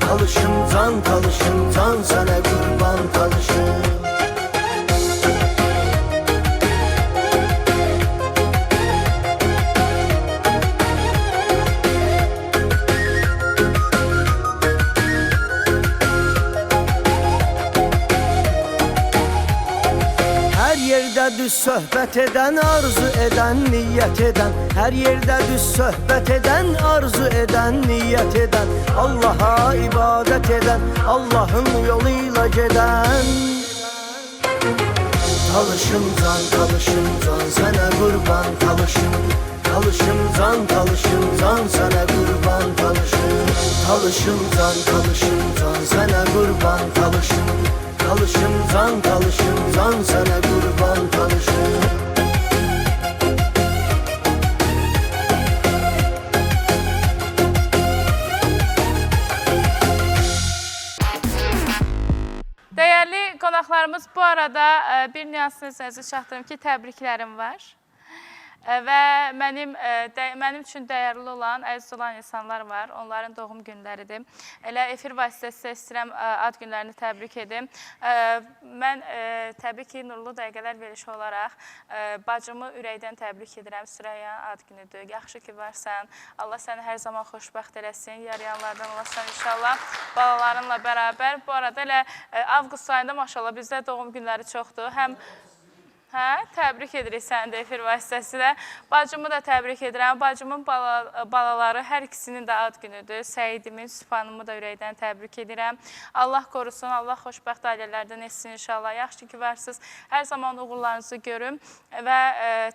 S6: Talışım can, talışım can, sənə qurban talışım. Düz söhbət edən, arzu edən, niyyət edən. Hər yerdə düz söhbət edən, arzu edən, niyyət edən. Allaha ibadət edən, Allahın yoluyla gedən. Talışım can, talışım can, sənə qurban talışım. Talışım can, talışım can, sənə qurban talışım. Talışım can, talışım can, sənə qurban talışım. Talışım can, talışım can, sənə qurban talışım.
S1: qonaqlarımız bu arada bir nüansını sizə çatdırım ki, təbriklərim var. Və mənim üçün dəyərli olan, əziz olan insanlar var. Onların doğum günləridir. Elə efir vasitəsilə istəyirəm ad günlərini təbrik edim. Mən təbii ki, Nurlu Dəqiqələr verilişi olaraq bacımı ürəkdən təbrik edirəm. Sürəyyanın ad günüdür. Yaxşı ki, varsan. Allah səni hər zaman xoşbəxt eləsin. Yarayanlardan olasan inşallah balalarınla bərabər. Bu arada elə avqust ayında maşallah bizdə doğum günləri çoxdur. Təbrik edirik səni də efir vasitəsilə. Bacımı da təbrik edirəm. Bacımın balaları hər ikisinin də ad günüdür. Səidimin, Sübhanımı da ürəkdən təbrik edirəm. Allah qorusun, Allah xoşbəxt ailələrdən etsin inşallah. Yaxşı ki, varsınız. Hər zaman uğurlarınızı görüm. Və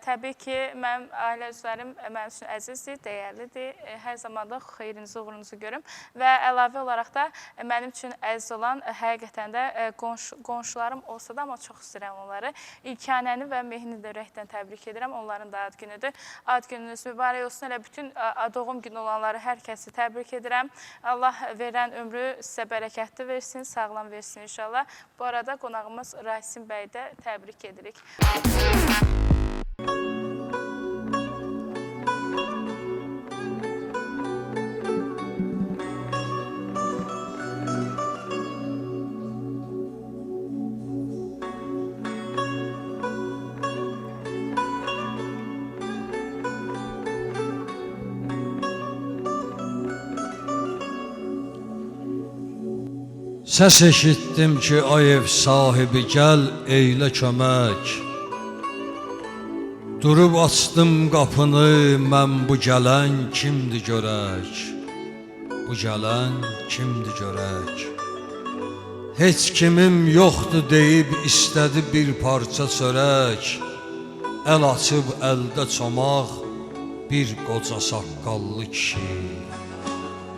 S1: təbii ki, mənim ailə üzvlərim mənim üçün əzizdir, dəyərlidir. Hər zaman da xeyrinizi, uğurunuzu görüm. Və əlavə olaraq da mənim üçün əziz olan həqiqətən də qonşularım olsa da, amma çox istəyirəm onları. İlkanəni və Mehni də ürəkdən təbrik edirəm. Onların da ad günüdür. Ad gününüz mübarək olsun. Elə bütün doğum günü olanları hər kəsi təbrik edirəm. Allah verən ömrü sizə bərəkətli versin, sağlam versin inşallah. Bu arada qonağımız Rasim bəy də təbrik edirik.
S2: Səs eşitdim ki, ay ev sahibi gəl, eylə kömək. Durub açdım qapını, mən bu gələn kimdir görək. Bu gələn kimdir görək. Heç kimim yoxdur deyib istədi bir parça çörək. Əl açıb əldə çomaq bir qoca saqqallı kişi.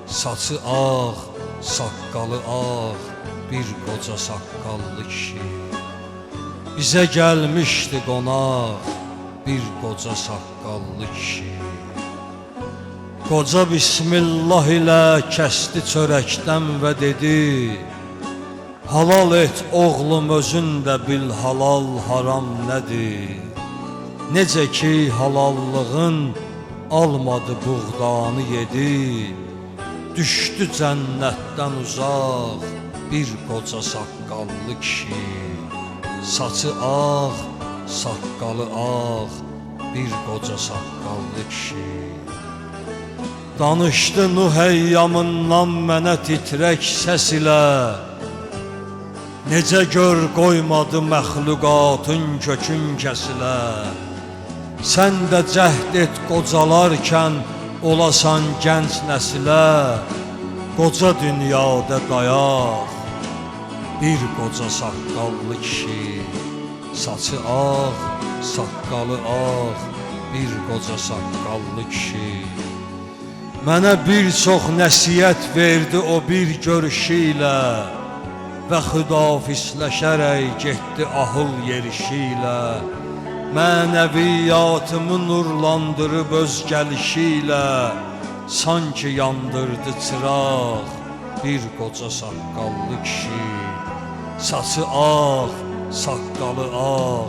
S2: Saçı ağ, saqqalı ağ, bir qoca saqqallı kişi. Bizə gəlmişdi qonaq, bir qoca saqqallı kişi. Qoca bismillah ilə kəsdi çörəkdən və dedi: halal et oğlum özün də bil halal haram nədir. Necə ki halallığın almadı buğdanı yedi. Düşdü cənnətdən uzaq bir qoca saqqallı kişi. Saçı ağ, saqqalı ağ, bir qoca saqqallı kişi. Danışdı Nuh əyyamından mənə titrək səs ilə. Necə gör qoymadı məxluqatın kökün kəsilə. Sən də cəhd et qocalarkən olasan gənc nəsilə. Qoca dünyada dayaq bir qoca saqqallı kişi. Saçı ağ, saqqalı ağ, bir qoca saqqallı kişi. Mənə bir çox nəsiyyət verdi o bir görüşü ilə. Və xudafisləşərək getdi ahıl yerişi ilə. Mənəviyyatımı nurlandırıb öz gəlişi ilə. Sanki yandırdı çıraq bir qoca saqqallı kişi. Saçı ağ, saqqalı ağ,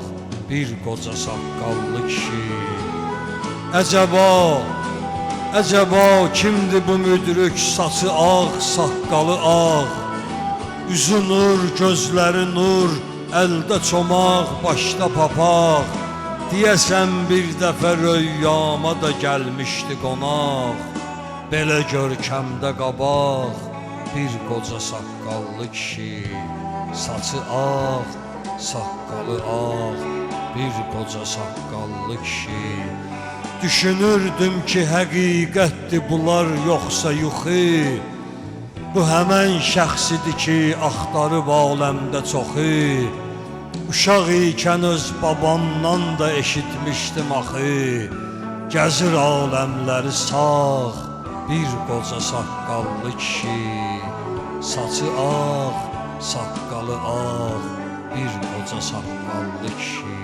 S2: bir qoca saqqallı kişi. Əcəba kimdir bu müdrik, saçı ağ, saqqalı ağ. Üzü nur, gözləri nur, əldə çomaq, başda papaq. Deyəsən bir dəfə rüyyama da gəlmişdi qonaq. Belə görkəmdə qabaq bir qoca saqqallı kişi. Saçı ağ, saqqalı ağ, bir qoca saqqallı kişi. Düşünürdüm ki həqiqətdir bunlar yoxsa yuxu. Bu həmən şəxsidir ki axtarıb aləmdə çoxu. Uşaq ikən öz babamdan da eşitmişdim axı. Gəzir aləmləri sağ bir qoca saqqallı kişi. Saçı ağ, saqqalı ağ, bir qoca saqqallı kişi.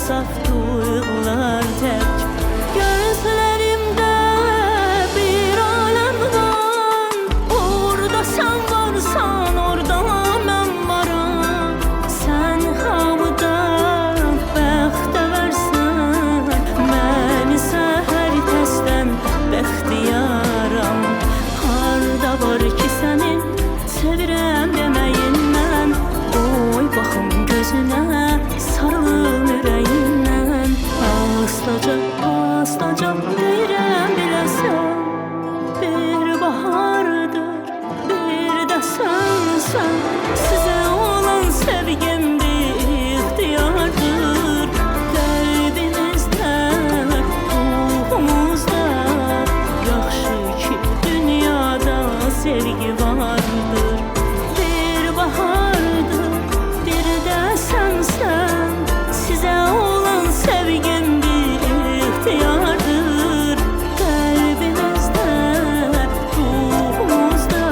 S9: saf duyğular tək. Gözlərimdə bir aləm var, orada sən varsan, orada mən varam. Sən hamıda bəxtə versən, mən isə hər kəsdən bəxtiyaram. Harda var ki sənin sevirəm deməyindən, oy baxım gözünə, sarılım ürəyindən. Astaca, astaca deyirəm biləsən, bir bahardır, bir də sənsən. Sizə olan sevgim bir ixtiyardır, qəlbimizdə, ruhumuzda. Yaxşı ki dünyada sevgi vardır, bir bahardır, bir də sənsən. Sizə olan sevgim bir ixtiyardır, qəlbimizdə, ruhumuzda.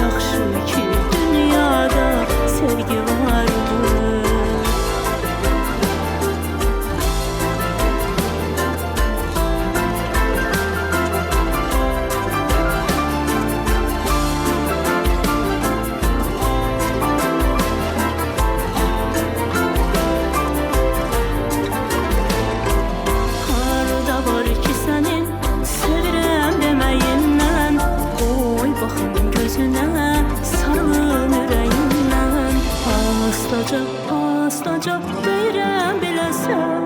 S9: Yaxşı ki dünyada sevgi vardır. Harda var ki sənin sevirəm deməyindən, oy baxım gözünə, sarılın ürəyindən. Astaca, astaca deyirəm biləsən,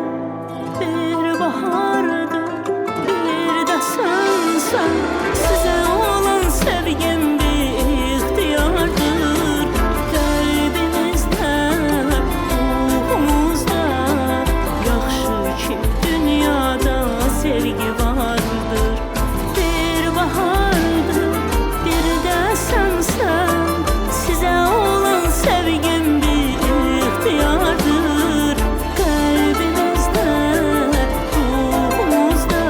S9: bir bahardır, bir də sənsən. Sizə olan sevgim bir ixtiyardır, qəlbimizdə, ruhumuzda. Yaxşı ki dünyada sevgi vardır, bir bahardır, bir də sənsən. Sizə olan sevgim bir ixtiyardır, qəlbimizdə, ruhumuzda.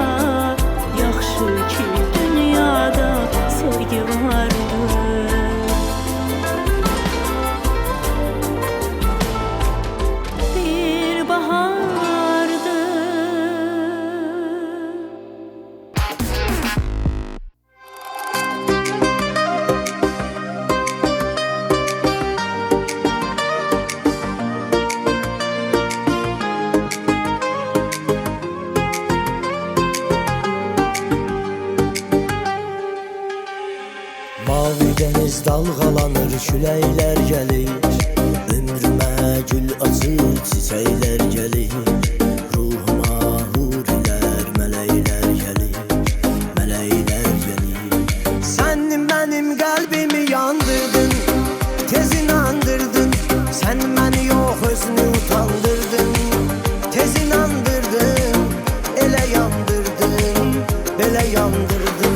S9: Yaxşı ki dünyada sevgi vardır. Bir bahardır.
S6: Mavi deniz dalgalanır, küləklər gəlir. Ömrümə gül açır, çiçəklər gəlir. Ruhuma hurilər, mələklər gəlir, mələklər gəlir. Sən mənim qəlbimi yandırdın, tez inandırdın. Sən məni yox özünü utandırdın, tez inandırdın. Elə yandırdın, belə yandırdın.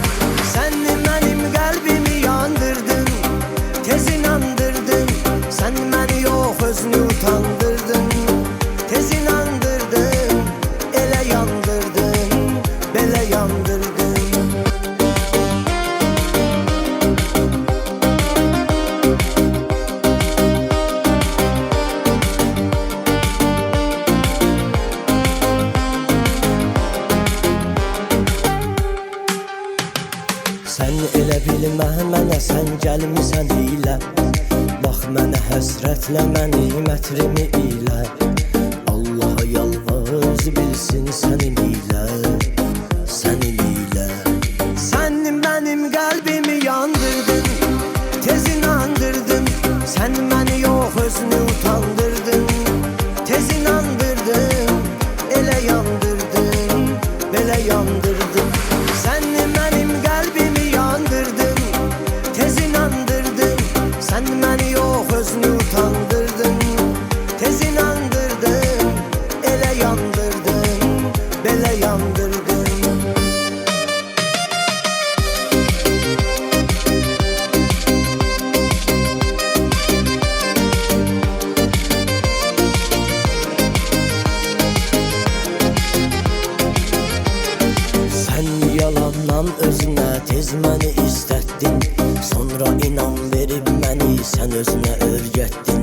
S6: Sən mənim qəlbimi yandırdın, tez inandırdın. Sən məni yox özünü utandırdın, tez inandırdın. Elə yandırdın, belə yandırdın. Sən elə bilmə mənə, sən gəlmisən ilə. Bax mənə həsrətlə məni mətrimi ilə. Allaha yalvar bilsin sənin ilə, sənin ilə. Sən mənim qəlbimi yandırdın, tez inandırdın. Sən məni yox özünü utandırdın, tez inandırdın. Elə yandırdın, belə yandırdın. Sən mənim qəlbimi yandırdın, tez inandırdın. Sən məni yox özünü utandırdın, tez inandırdın. Elə yandırdın, belə yandırdın. yalandan özünə tez məni istətdin. Sonra inan verib məni sən özünə örgətdin.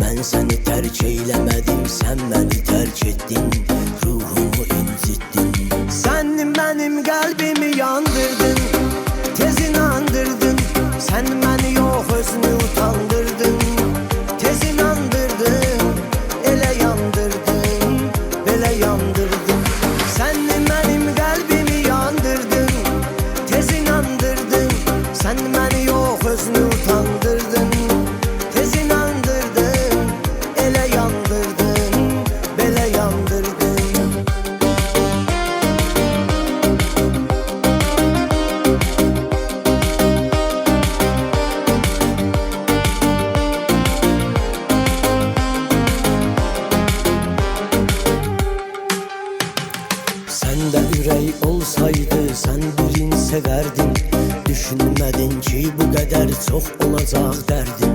S6: Mən səni tərk eyləmədim, sən məni tərk etdin, ruhumu incitdin. Sən mənim qəlbimi yandırdın, tez inandırdın. Sən məni yox özünü utandırdın, tez inandırdın, elə yandırdın, belə yandırdın. Sən mənim qəlbimi yandırdın, tez inandırdın. Sən məni yox özünü utandırdın, tez inandırdın, elə yandırdın, belə yandırdın. Səndə ürək olsaydı, sən birini sevərdin. Düşünmədin ki, bu qədər çox olacaq dərdin.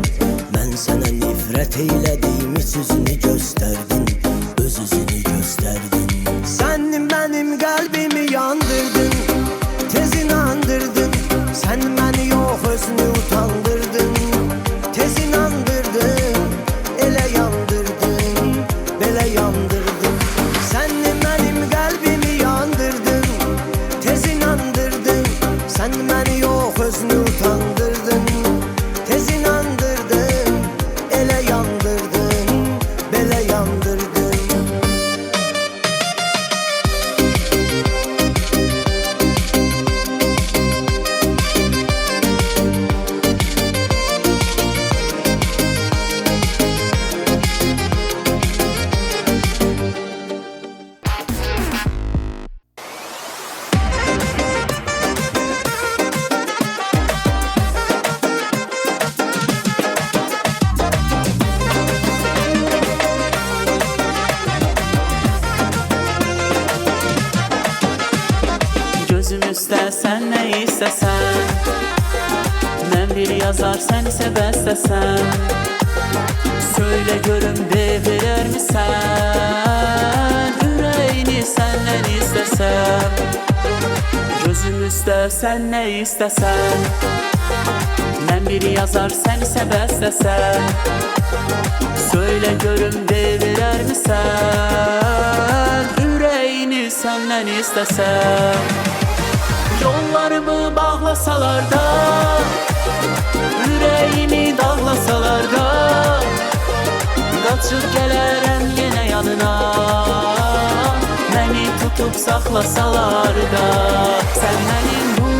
S6: Mən sənə nifrət eylədim, heç üzünü göstərdin, öz üzünü göstərdin. Sən mənim qəlbimi yandırdın, tez inandırdın. Sən məni yox özünü utandırdın, tez inandırdın, elə yandırdın, belə yandırdın. Sən mənim qəlbimi yandırdın, tez inandırdın. Sən məni yox özünü utandırdın, tez inandırdın, elə yandırdın, belə yandırdın.
S9: Gözüm üstə sən nə istəsən, mən bir yazar sən isə bəstəsən. Söylə görüm verər misən, ürəyini səndən istəsəm. Gözüm üstə sən nə istəsən, mən bir yazar sən isə bəstəsən. Söylə görüm verər misən, ürəyini səndən istəsəm. Yollarımı bağlasalar da, ürəyimi dağlasalar da, qaçıb gələrəm yenə yanına. Məni tutub saxlasalar da, sən mənim bu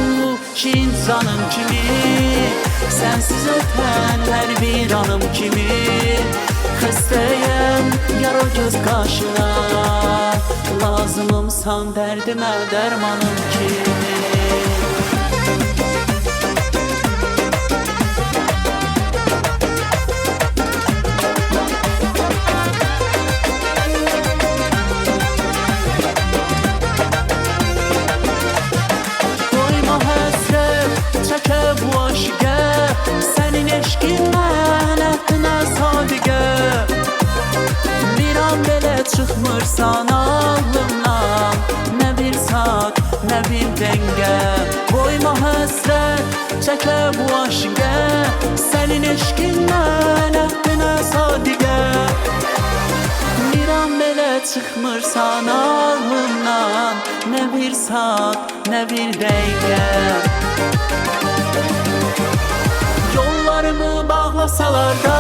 S9: şin canım kimi, sənsiz ötən hər bir anım kimi. Xəstəyəm yar o göz qaşına, lazımımsan dərdimə dərmanım kimi. Doyma həsrət çəkə bu aşiqə, sənin eşqin mənə hünə sadiqə. Bir an belə çıxmırsan ağlımdan, nə bir saat, nə bir dəngə. Qoyma həsrət çəkə bu aşiqə, sənin eşqin mənə hünə sadiqə. Bir an belə çıxmırsan ağlımdan, nə bir saat, nə bir dəqiqə. Yollarımı bağlasalar da,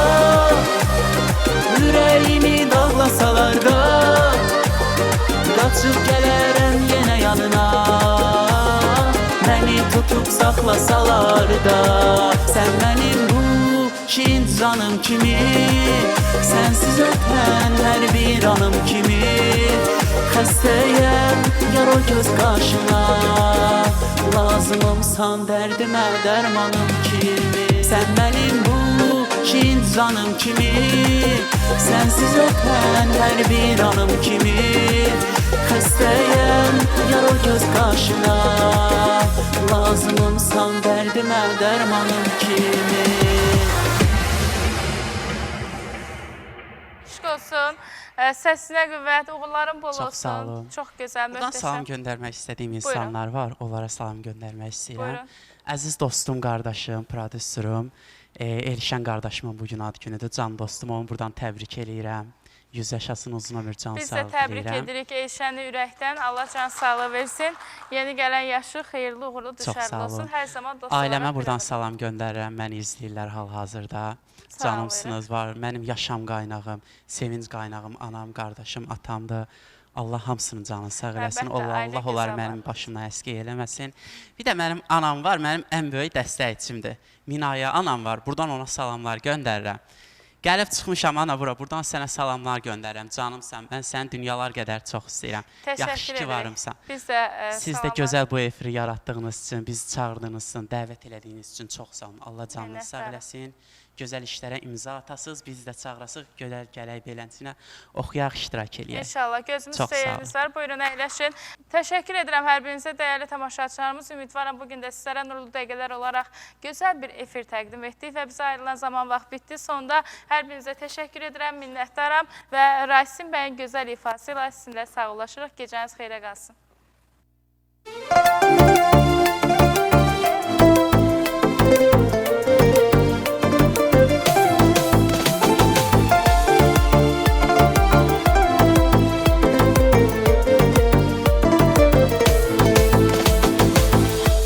S9: ürəyimi dağlasalar da, qaçıb gələrəm yenə yanına. Məni tutub saxlasalar da, sən mənim bu şin canım kimi, sənsiz ötən hər bir anım kimi. Xəstəyəm yar o göz qaşına, lazımımsan dərdimə dərmanım kimi. Sən mənim bu şin canım kimi, sənsiz ötən hər bir anım kimi. Xəstəyəm yar o göz qaşına, lazımımsan dərdimə dərmanım kimi.
S1: Şükür olsun. Səsinə qüvvət, uğurların bol olsun.
S8: Çox sağ olun.
S1: Çox gözəl,
S8: Buradan salam
S1: möhtəşəm.
S8: göndərmək istədiyim insanlar var. Onlara salam göndərmək istəyirəm.
S1: Buyurun.
S8: Əziz dostum, qardaşım, prodüserim, Elşən qardaşımın bugün ad günüdür. Can dostum, onu buradan təbrik eləyirəm. 100 yaşasın, uzun ömür, can
S1: Biz də
S8: sağlığı
S1: təbrik
S8: diləyirəm.
S1: edirik Elşəni ürəkdən. Allah can sağlığı versin. Yeni gələn yaşı xeyirli, uğurlu,
S8: Çox
S1: düşərli
S8: sağ olun.
S1: olsun. Hər zaman dost olaraq
S8: Ailəmə buradan
S1: birlikdə.
S8: salam göndərirəm. Məni izləyirlər hal-hazırda.
S1: Sağ
S8: Canımsınız var. Mənim yaşam qaynağım, sevinc qaynağım, anam, qardaşım, atamdır. Allah hamısının canını sağ eləsin.
S1: Əlbəttə, ailə
S8: Allah onlar
S1: gözəl
S8: mənim
S1: var.
S8: başımdan əskik eləməsin. Bir də mənim anam var, mənim ən böyük dəstəkçimdir. Minaya anam var. Buradan ona salamlar göndərirəm. Gəlib çıxmışam ana bura. Buradan sənə salamlar göndərirəm. Canımsan. Mən səni dünyalar qədər çox istəyirəm. Yaxşı
S1: Təşəkkür
S8: ki
S1: edirik.
S8: varımsan.
S1: Biz də
S8: Siz də
S1: salamlar-
S8: gözəl bu efiri yaratdığınız üçün, bizi çağırdığınız üçün, dəvət elədiyiniz üçün çox sağ olun. Allah canınızı sağ
S1: Minnətdaram.
S8: eləsin. Gözəl işlərə imza atasınız. Biz də çağırasıq, gözəl gələk beləsinə oxuyaq, iştirak eləyək.
S1: İnşallah. Gözümüz
S8: Çox sağ
S1: seyiriniz var. Buyurun əyləşin. Təşəkkür edirəm hər birinizə, dəyərli tamaşaçılarımız. Ümidvaram bugün də sizlərə nurlu dəqiqələr olaraq gözəl bir efir təqdim etdik və bizə ayrılan zaman vaxt bitdi. Sonda hər birinizə təşəkkür edirəm, minnətdaram və Rasim bəyin gözəl ifası ilə sizinlə sağollaşırıq. Gecəniz xeyrə qalsın.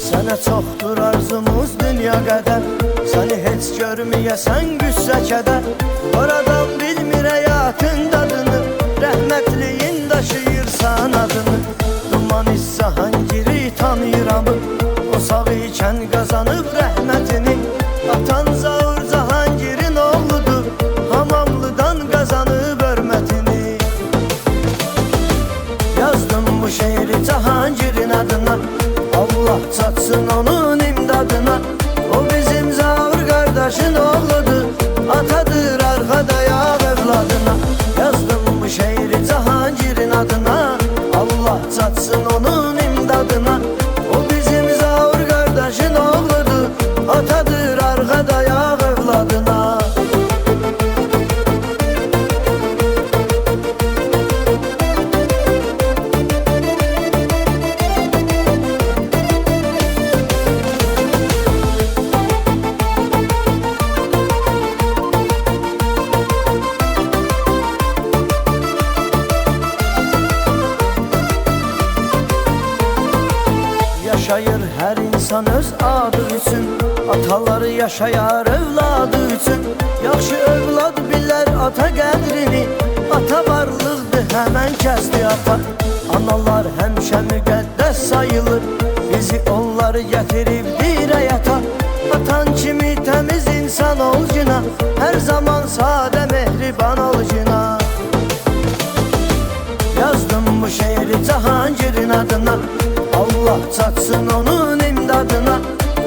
S6: Sənə çoxdur arzumuz dünya qədər Səni heç görməyəsən qüssə kədər Oradan bilmir həyatın dadını Rəhmətliyin daşıyırsan adını Duman hissə hangiri tanıyıramı O sağ ikən qazanıb rəhmətini Atan Zaur Cahangirin oğludur Hamamlıdan qazanıb hörmətini Yazdım bu şeiri Cahangirin adına Allah çatsın onun imdadına O bizim Zaur kardeşin oğludur Atadır arkada yağ evladına Yazdım bu şeiri Cahangirin adına Allah çatsın onun imdadına O bizim Zaur kardeşin oğludur Atadır arkada yağ evladına Yaşayır her insan öz adı üçün Ataları yaşayar evladı üçün Yaxşı evlad bilər ata qədrini Ata varlıqdır həmən kəsdi ata Analar həmişə müqəddəs sayılır Bizi onlar gətiribdir həyata Atan kimi təmiz insan ol cina Hər zaman sadə mehriban ol cina Yazdım bu şeiri Cahangirin adına Allah çatsın onun imdadına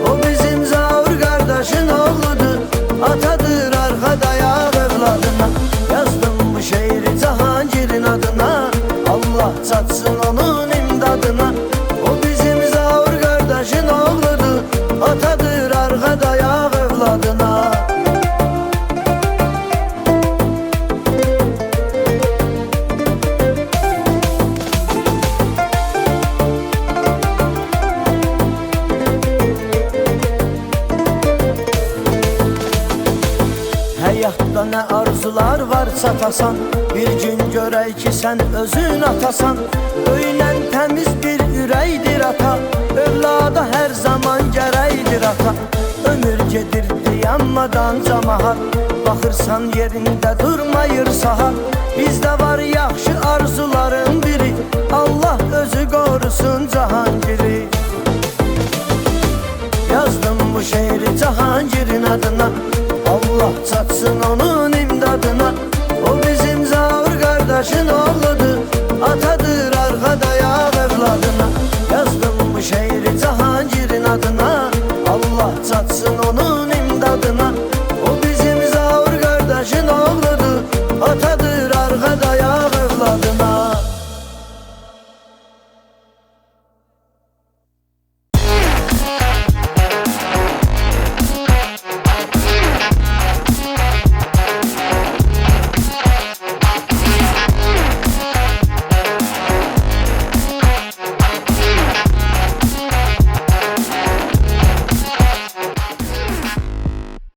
S6: O bizim Zaur kardeşin oğludur Atadır arkada yağ evladına Yazdım bu şeiri Cahangirin adına Allah çatsın onun imdadına O bizim Zaur kardeşin oğludur Atadır arkada yağ evladına Həyatda nə arzular var çatasan Bir gün görək ki sən özün atasan Öylən təmiz bir ürəkdir ata Övlada hər zaman gərəkdir ata Ömür gedir dayanmadan camahat Baxırsan yerində durmayır sahat Bizdə var yaxşı arzuların biri Allah özü qorusun Cahangiri Yazdım bu şeiri Cahangirin adına Allah çatsın